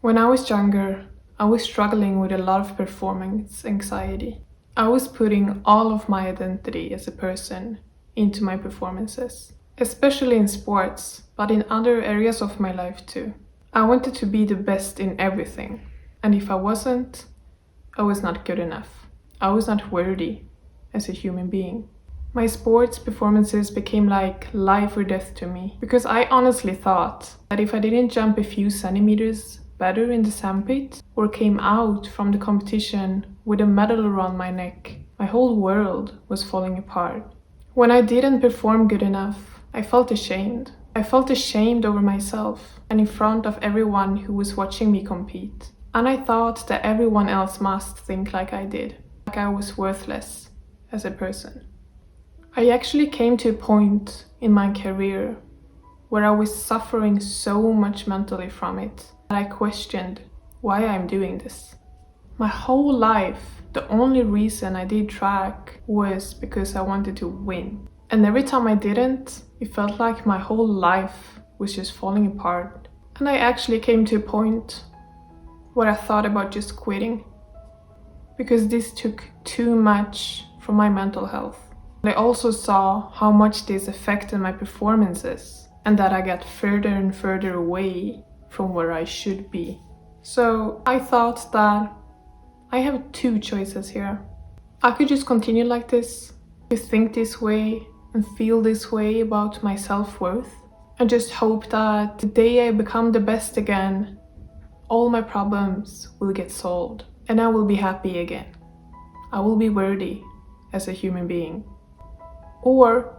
When I was younger, I was struggling with a lot of performance anxiety. I was putting all of my identity as a person into my performances, especially in sports, but in other areas of my life too. I wanted to be the best in everything, and if I wasn't, I was not good enough. I was not worthy as a human being. My sports performances became like life or death to me, because I honestly thought that if I didn't jump a few centimeters better in the sandpit or came out from the competition with a medal around my neck, my whole world was falling apart. When I didn't perform good enough, I felt ashamed. I felt ashamed over myself and in front of everyone who was watching me compete. And I thought that everyone else must think like I did, like I was worthless as a person. I actually came to a point in my career where I was suffering so much mentally from it that I questioned why I'm doing this. My whole life, the only reason I did track was because I wanted to win. And every time I didn't, it felt like my whole life was just falling apart. And I actually came to a point where I thought about just quitting, because this took too much from my mental health. I also saw how much this affected my performances and that I got further and further away from where I should be. So I thought that I have two choices here. I could just continue like this, to think this way and feel this way about my self-worth, and just hope that the day I become the best again, all my problems will get solved and I will be happy again. I will be worthy as a human being. Or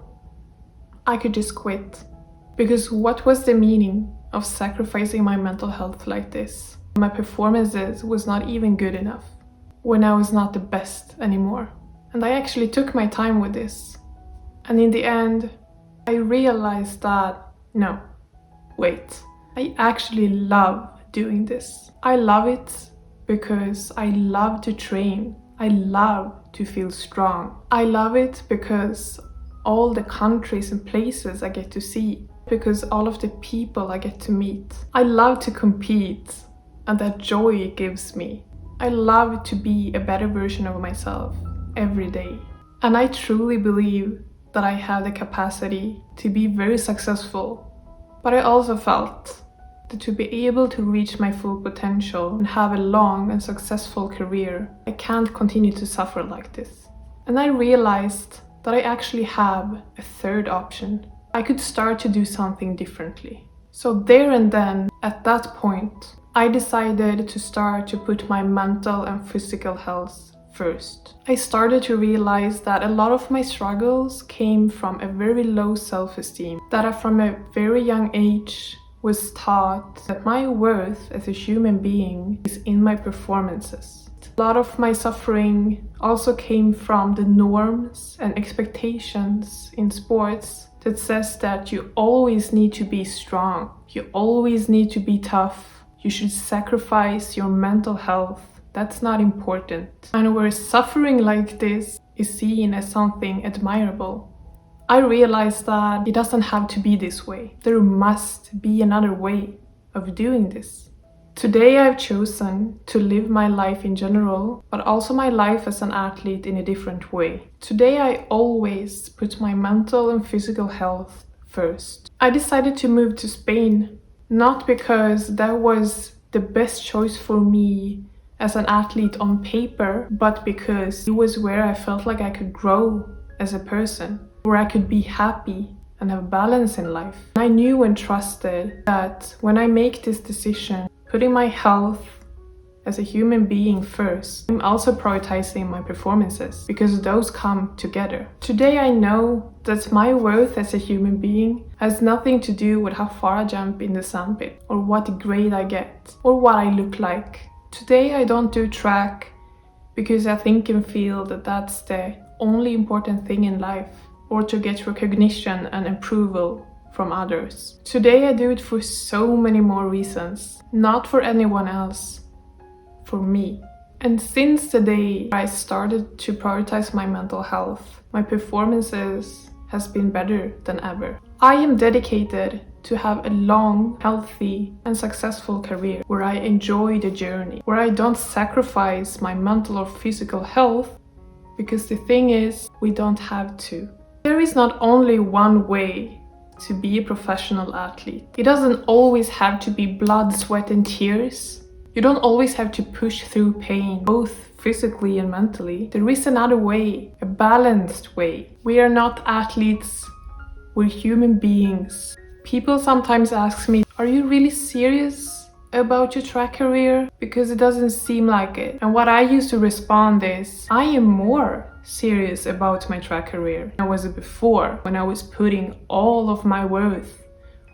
I could just quit, because what was the meaning of sacrificing my mental health like this? My performances was not even good enough, when I was not the best anymore. And I actually took my time with this. And in the end, I realized that, no, wait, I actually love doing this. I love it because I love to train. I love to feel strong. I love it because all the countries and places I get to see, because all of the people I get to meet. I love to compete, and that joy it gives me. I love to be a better version of myself every day. And I truly believe that I have the capacity to be very successful. But I also felt that to be able to reach my full potential and have a long and successful career, I can't continue to suffer like this. And I realized that I actually have a third option. I could start to do something differently. So there and then, at that point, I decided to start to put my mental and physical health first. I started to realize that a lot of my struggles came from a very low self-esteem, that I from a very young age was taught that my worth as a human being is in my performances. A lot of my suffering also came from the norms and expectations in sports that says that you always need to be strong, you always need to be tough, you should sacrifice your mental health, that's not important. And where suffering like this is seen as something admirable, I realized that it doesn't have to be this way. There must be another way of doing this. Today I've chosen to live my life in general, but also my life as an athlete in a different way. Today I always put my mental and physical health first. I decided to move to Spain, not because that was the best choice for me as an athlete on paper, but because it was where I felt like I could grow as a person, where I could be happy and have balance in life. I knew and trusted that when I make this decision, putting my health as a human being first, I'm also prioritizing my performances, because those come together. Today I know that my worth as a human being has nothing to do with how far I jump in the sandpit, or what grade I get, or what I look like. Today I don't do track because I think and feel that that's the only important thing in life, or to get recognition and approval from others. Today I do it for so many more reasons, not for anyone else, for me. And since the day I started to prioritize my mental health, my performances has been better than ever. I am dedicated to have a long, healthy, and successful career where I enjoy the journey, where I don't sacrifice my mental or physical health, because the thing is, we don't have to. There is not only one way to be a professional athlete. It doesn't always have to be blood, sweat, and tears. You don't always have to push through pain, both physically and mentally. There is another way, a balanced way. We are not athletes, we're human beings. People sometimes ask me, are you really serious about your track career? Because it doesn't seem like it. And what I used to respond is, I am more serious about my track career than I was before, when I was putting all of my worth,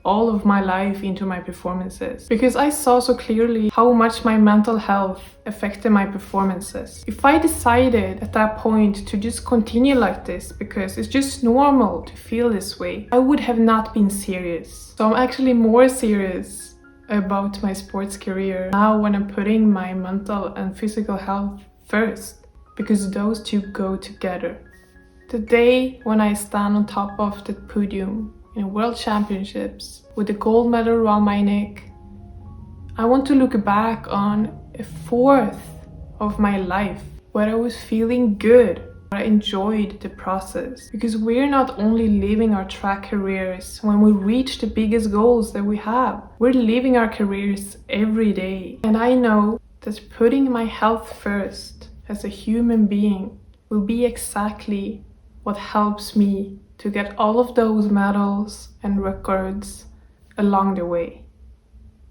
all of my life into my performances. Because I saw so clearly how much my mental health affected my performances. If I decided at that point to just continue like this because it's just normal to feel this way, I would have not been serious. So I'm actually more serious about my sports career now when I'm putting my mental and physical health first, because those two go together. The day when I stand on top of the podium in World Championships with the gold medal around my neck, I want to look back on a fourth of my life where I was feeling good, where I enjoyed the process. Because we're not only living our track careers when we reach the biggest goals that we have, we're living our careers every day. And I know that putting my health first as a human being will be exactly what helps me to get all of those medals and records along the way.